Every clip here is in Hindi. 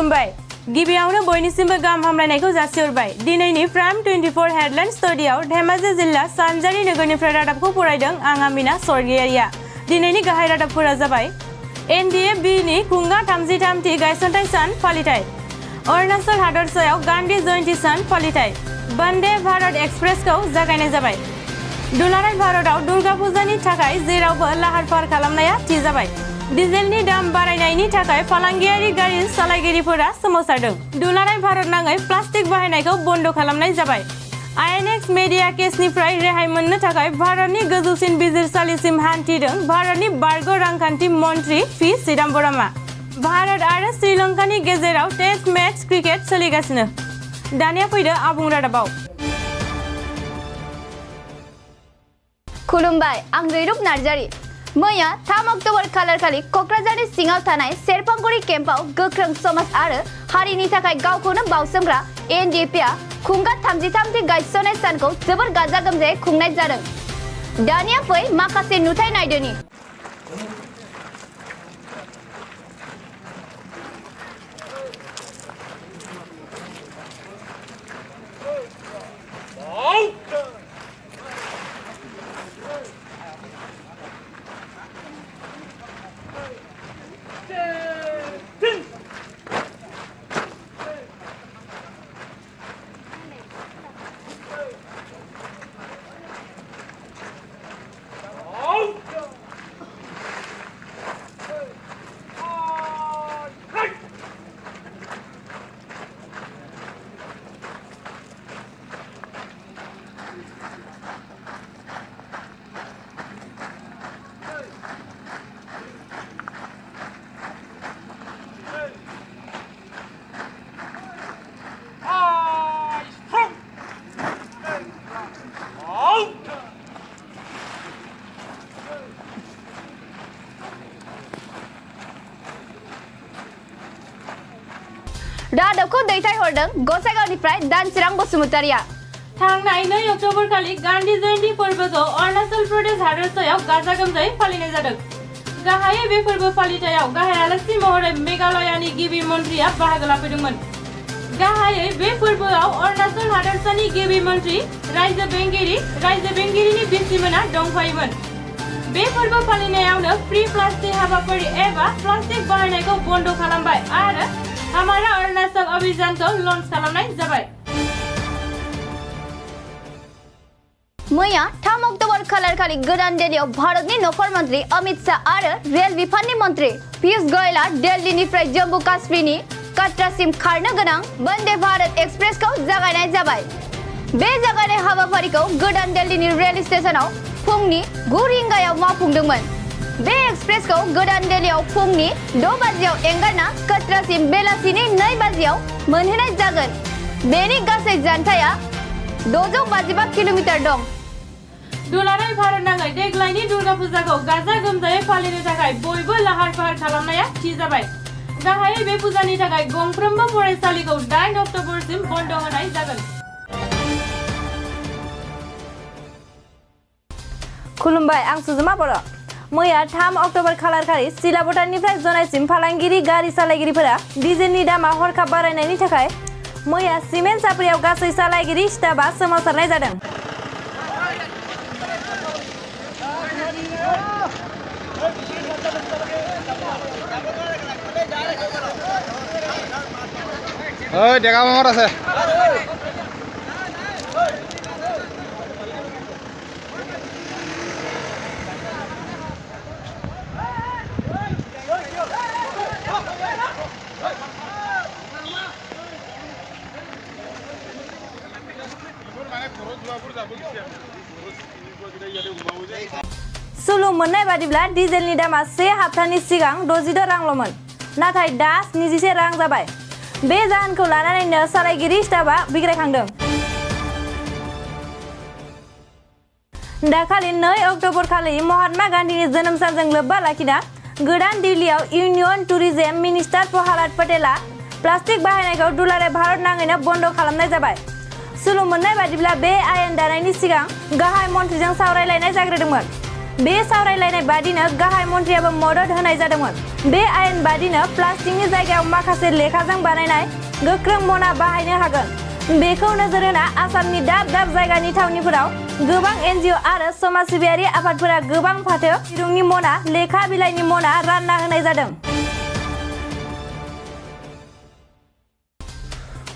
खुलुमबाय गिबियावनो बयनिसिमबो गाहाम हामलायनायखौ जासिहरबाय दिनैनि प्राइम 24 हेडलाइन स्टुडियाव धेमाजि जिल्ला सानजारि नोगोरनिफ्राय रादाबखौ फरायदों आं आमिना सरगियारिया दिनैनि गाहाय रादाबफोरा जाबाय NDA-B नि खुंगा 33थि गायसनथाय सान फालिथाय अरुणाचल हादरसायाव गान्धी जयन्ती सान फालिथाय वन्दे भारत एक्सप्रेसखौ जागायनाय जाबाय दुलाराय भारतआव दुर्गा फुजानि थाखाय जेरावबो लाहार फाहार खालामनाया थि जाबाय डिजेलनि दाम बारायनायनि थाखाय फालांगियारि गारि सालायगिरिफोरा सोमावसारदों दुलाराय भारत नाङै प्लास्टिक बाहायनायखौ बन्द खालामनाय जाबाय INX मेडिया केसनिफ्राय रेहाय मोननो थाखाय भारतनि गोजौसिन बिजिरसालिसिम हान्थिदों भारतनि बारग' रांखान्थि मन्थ्रि पि चिदम्बरमआ भारत आरो श्रीलंकानि गेजेराव टेस्ट मैच क्रिकेट सोलिगासिनो दानिया फैदो आबुं रादाबाव खुलुमबाय आं रैरुप नार्जारी मैया 3 अक्ट'बर खालारखालि क'क्राझारनि सिङाव थानाय सेरफांगुरि केम्पआव गोख्रों समाज आरो हारिनि थाखाय गावखौनो बाउसोमग्रा NDA-A खुंगा 33थि गायसननाय सानखौ जोबोर गाजा गोमजायै खुंनाय जादों दानिया फै माखासे नुथाय नायदोनि रादाबखौ दैथायहरदों गसाइगावनिफ्राय दानसोरां बसुमतारिया थांनाय 2 अक्ट'बर खालि गान्धी जयन्ती फोरबोखौ अरुणाचल प्रदेश हादरसायाव गाजा गोमजायै फालिनाय जादों गाहायै बे फोरबो फालिथायाव गाहाय आलासि महरै मेघालयानि गिबि मन्थ्रिया बाहागो लाफैदोंमोन गाहायै बे फोरबोआव अरुणाचल हादरसानि गिबि मन्थ्रि रायजो बेंगिरिनि बिसिमोना दंफायोमोन बे फोरबो फालिनायावनो फ्री प्लास्टिक हाबाफारि एबा प्लास्टिक बाहायनायखौ बन्द खालामबाय आरो हमारा अरुणाचल अभियानखौ लन्च खालामनाय जाबाय मैया 3 अक्ट'बर खालारखालि गोदान दिल्लीयाव भारतनि नखर मन्थ्रि अमित शाह आरो रेल बिफाननि मन्थ्रि पीयूष गोयलआ दिल्लीनिफ्राय जम्मु काश्मीरनि कटरासिम खारनो गोनां वन्दे भारत एक्सप्रेसखौ जागायनाय जाबाय बे जागायनाय हाबाफारिखौ गोदान दिल्लीनि रेल स्टेशनाव फुंनि 9 रिंगायाव मावफुंदोंमोन बे एक्सप्रेसखौ गोदान दिल्लीयाव फुंनि 6 बाजियाव एंगारना कटरासिम बेलासिनि 2 बाजियाव मोनहैनाय जागोन बेनि गासै जानथाया 655 किल'मिटार दं दुलाराय भारत नाङै देग्लायनि दुर्गा फुजाखौ गाजा गोमजायै फालिनो थाखाय बयबो लाहार फाहार खालामनाया थि जाबाय गाहायै बे फुजानि थाखाय गंफ्रोमबो फरायसालिखौ 8 अक्ट'बरसिम बन्द होनाय जागोन खुलुमबाय आं सुजुमा बर' मैया 3 अक्ट'बर खालारखालि सिलाबटानिफ्राय जनायसिम फालांगिरि गारि सालायगिरिफोरा डिजेलनि दामा हरखाब बारायनायनि थाखाय मैया सिमेन्ट साप्रियाव गासै सालायगिरि स्टाफआ सोमावसारनाय जादों ओइ डेगा मामार আছে सुलुं मोननाय बादिब्ला डिजेलनि दामा 1 हाप्तानि सिगां 66 रांल'मोन नाथाय दा 21 रां जाबाय बे जाहोनखौ लानानैनो सालायगिरि स्टाफआ बिग्रायखांदों दाखालि 2 अक्ट'बर खालि महात्मा गान्धीनि जोनोम सानजों लोब्बा लाखिना गोदान दिल्लीयाव इउनियन टुरिज्म मिनिस्टार प्रहलाद पटेलआ प्लास्टिक बाहायनायखौ दुलाराय भारत नाङैनो बन्द खालामनाय जाबाय सुलुं मोननाय बादिब्ला बे आयेन दानायनि सिगां गाहाय मन्थ्रिजों सावरायलायनाय जाग्रोदोंमोन बे सावरायलायनाय बादिनो गाहाय मन्थ्रियाबो मदद होनाय जादोंमोन। बे आयेन बादिनो प्लास्टिकनि जायगायाव माखासे लेखाजों बानायनाय गोख्रों मना बाहायनो हागोन। बेखौ नोजोर होना आसामनि दाब दाब जायगानि थावनिफोराव गोबां एनजिअ आरो समाज सिबियारि आफादफोरा गोबां फाथो दिरुंनि मना, लेखा बिलाइनि मना रानना होनाय जादों।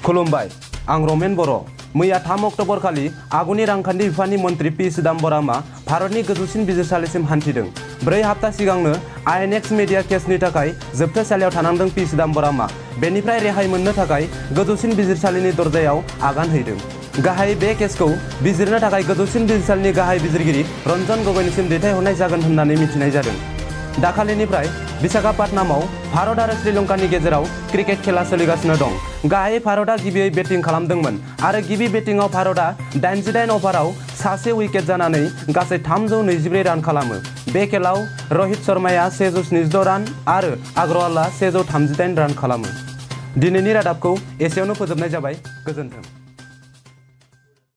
खुलुमबाय, आं रमेन बर'। मैया 3 अक्ट'बर खालि आगुनि रांखान्थि बिफाननि मन्थ्रि पि चिदम्बरमआ भारतनि गोजौसिन बिजिरसालिसिम हान्थिदों। 4 हाप्ता सिगांनो आइएनएक्स मिडिया केसनि थाखाय जोबथेसालियाव थानांदों पि चिदम्बरमआ बेनिफ्राय रेहाय मोननो थाखाय गोजौसिन बिजिरसालिनि दरजायाव आगान हैदों। गाहाय बे केसखौ बिजिरनो थाखाय गोजौसिन बिजिरसालिनि गाहाय बिजिरगिरि रन्जन गगैनिसिम दैथायहरनाय जागोन होननानै मिथिनाय जादों। दाखालिनिफ्राय विशाखापट्टनमाव भारत आरो श्रीलंकानि गेजेराव क्रिकेट खेला सोलिगासिनो दं। गाहायै भारतआ गिबियै बेटिं खालामदोंमोन आरो गिबि बेटिंआव भारतआ 88 अभाराव सासे उइकेट जानानै गासै 324 रान खालामो। बे खेलाव रहित शर्माया 176 रान आरो अग्रवालआ 138 रान खालामो। दिनैनि रादाबखौ एसेयावनो फोजोबनाय जाबाय। गोजोन्थों।